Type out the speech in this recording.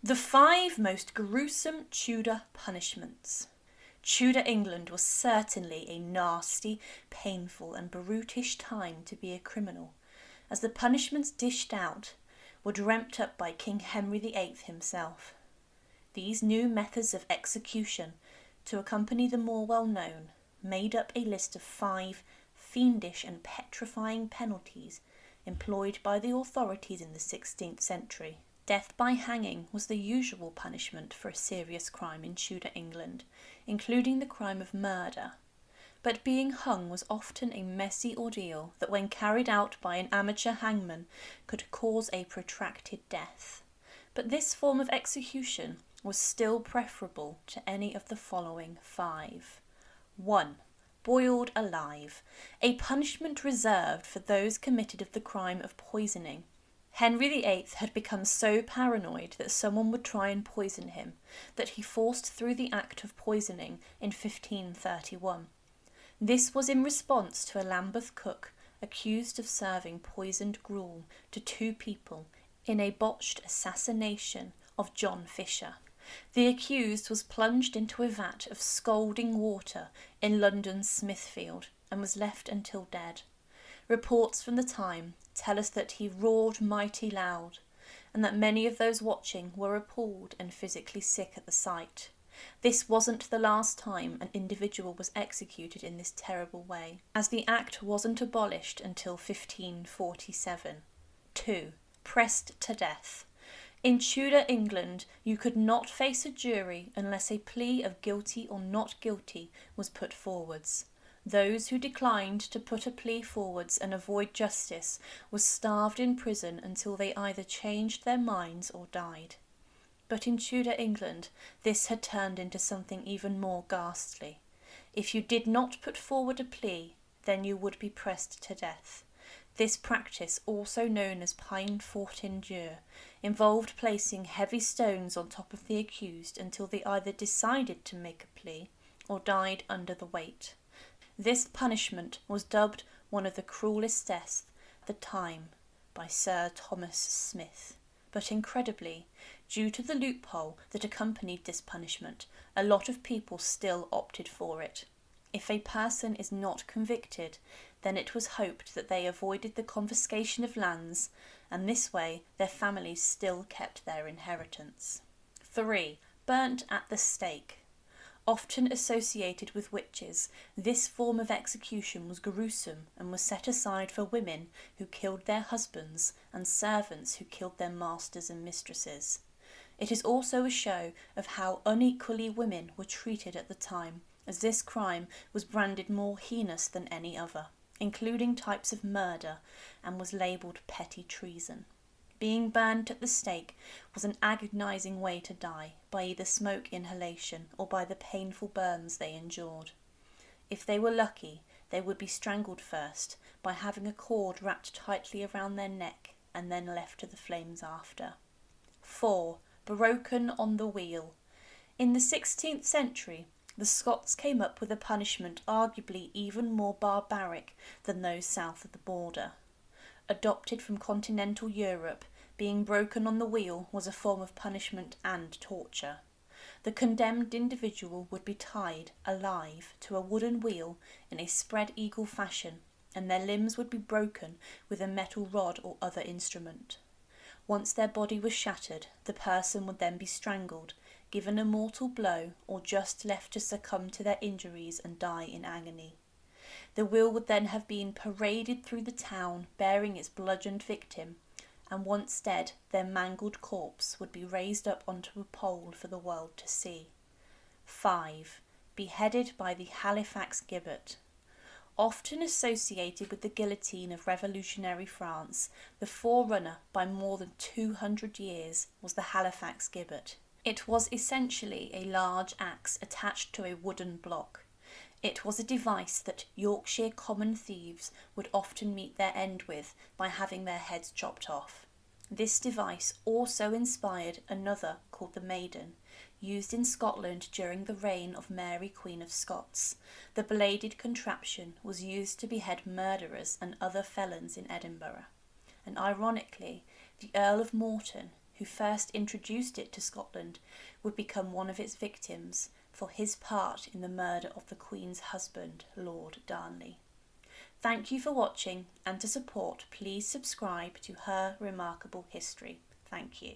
The 5 most gruesome Tudor punishments. Tudor England was certainly a nasty, painful and brutish time to be a criminal, as the punishments dished out were dreamt up by King Henry VIII himself. These new methods of execution, to accompany the more well-known, made up a list of 5 fiendish and petrifying penalties employed by the authorities in the 16th century. Death by hanging was the usual punishment for a serious crime in Tudor England, including the crime of murder. But being hung was often a messy ordeal that, when carried out by an amateur hangman, could cause a protracted death. But this form of execution was still preferable to any of the following 5. 1. Boiled alive, a punishment reserved for those committed of the crime of poisoning. Henry VIII had become so paranoid that someone would try and poison him that he forced through the act of poisoning in 1531. This was in response to a Lambeth cook accused of serving poisoned gruel to 2 people in a botched assassination of John Fisher. The accused was plunged into a vat of scalding water in London's Smithfield and was left until dead. Reports from the time tell us that he roared mighty loud, and that many of those watching were appalled and physically sick at the sight. This wasn't the last time an individual was executed in this terrible way, as the act wasn't abolished until 1547. 2. Pressed to death. In Tudor England, you could not face a jury unless a plea of guilty or not guilty was put forwards. Those who declined to put a plea forwards and avoid justice were starved in prison until they either changed their minds or died. But in Tudor England, this had turned into something even more ghastly. If you did not put forward a plea, then you would be pressed to death. This practice, also known as peine forte in dure, involved placing heavy stones on top of the accused until they either decided to make a plea or died under the weight. This punishment was dubbed one of the cruelest deaths at the time by Sir Thomas Smith. But incredibly, due to the loophole that accompanied this punishment, a lot of people still opted for it. If a person is not convicted, then it was hoped that they avoided the confiscation of lands, and this way their families still kept their inheritance. 3. Burnt at the stake. Often associated with witches, this form of execution was gruesome and was set aside for women who killed their husbands and servants who killed their masters and mistresses. It is also a show of how unequally women were treated at the time, as this crime was branded more heinous than any other, including types of murder, and was labelled petty treason. Being burnt at the stake was an agonising way to die, by either smoke inhalation or by the painful burns they endured. If they were lucky, they would be strangled first by having a cord wrapped tightly around their neck and then left to the flames after. 4. Broken on the wheel. In the 16th century, the Scots came up with a punishment arguably even more barbaric than those south of the border. Adopted from continental Europe, being broken on the wheel was a form of punishment and torture. The condemned individual would be tied, alive, to a wooden wheel in a spread-eagle fashion, and their limbs would be broken with a metal rod or other instrument. Once their body was shattered, the person would then be strangled, given a mortal blow, or just left to succumb to their injuries and die in agony. The wheel would then have been paraded through the town bearing its bludgeoned victim, and once dead, their mangled corpse would be raised up onto a pole for the world to see. 5. Beheaded by the Halifax gibbet. Often associated with the guillotine of revolutionary France, the forerunner by more than 200 years was the Halifax gibbet. It was essentially a large axe attached to a wooden block. It was a device that Yorkshire common thieves would often meet their end with by having their heads chopped off. This device also inspired another called the Maiden, used in Scotland during the reign of Mary Queen of Scots. The bladed contraption was used to behead murderers and other felons in Edinburgh. And ironically, the Earl of Morton, who first introduced it to Scotland, would become one of its victims for his part in the murder of the Queen's husband, Lord Darnley. Thank you for watching, and to support, please subscribe to Her Remarkable History. Thank you.